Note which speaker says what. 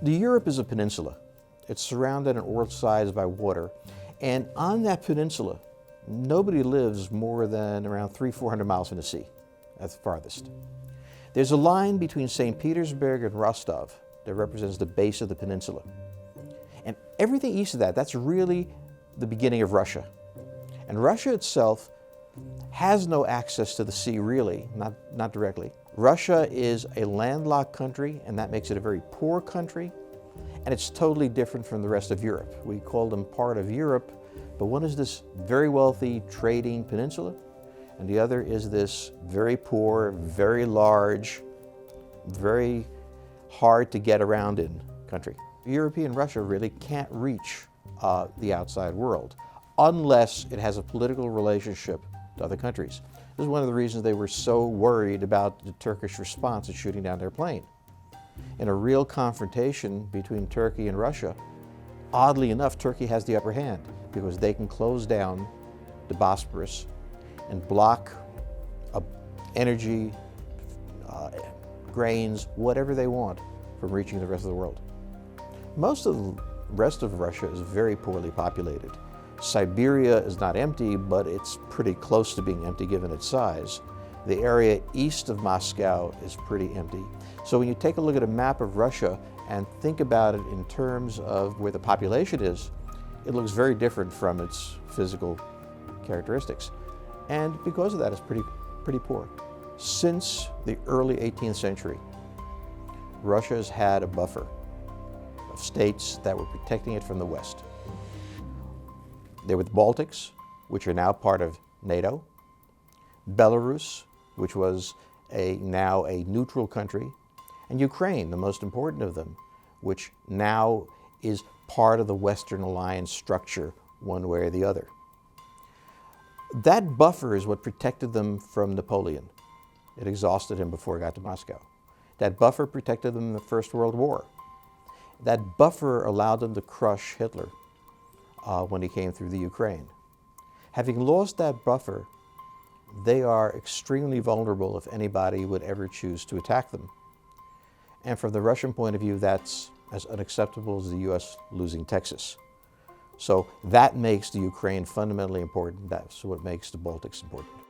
Speaker 1: The Europe is a peninsula. It's surrounded on all sides by water. And on that peninsula, nobody lives more than around 300-400 miles from the sea, at the farthest. There's a line between St. Petersburg and Rostov that represents the base of the peninsula. And everything east of that, that's really the beginning of Russia. And Russia itself has no access to the sea really, not directly. Russia is a landlocked country, and that makes it a very poor country, and it's totally different from the rest of Europe. We call them part of Europe, but one is this very wealthy trading peninsula, and the other is this very poor, very large, very hard to get around in country. European Russia really can't reach the outside world unless it has a political relationship to other countries. This is one of the reasons they were so worried about the Turkish response in shooting down their plane. In a real confrontation between Turkey and Russia, oddly enough, Turkey has the upper hand because they can close down the Bosporus and block energy, grains, whatever they want from reaching the rest of the world. Most of the rest of Russia is very poorly populated. Siberia is not empty, but it's pretty close to being empty given its size. The area east of Moscow is pretty empty. So when you take a look at a map of Russia and think about it in terms of where the population is, it looks very different from its physical characteristics. And because of that, it's pretty poor. Since the early 18th century, Russia has had a buffer of states that were protecting it from the West. There were the Baltics, which are now part of NATO, Belarus, which was now a neutral country, and Ukraine, the most important of them, which now is part of the Western alliance structure one way or the other. That buffer is what protected them from Napoleon. It exhausted him before it got to Moscow. That buffer protected them in the First World War. That buffer allowed them to crush Hitler when he came through the Ukraine. Having lost that buffer, they are extremely vulnerable if anybody would ever choose to attack them. And from the Russian point of view, that's as unacceptable as the US losing Texas. So that makes the Ukraine fundamentally important. That's what makes the Baltics important.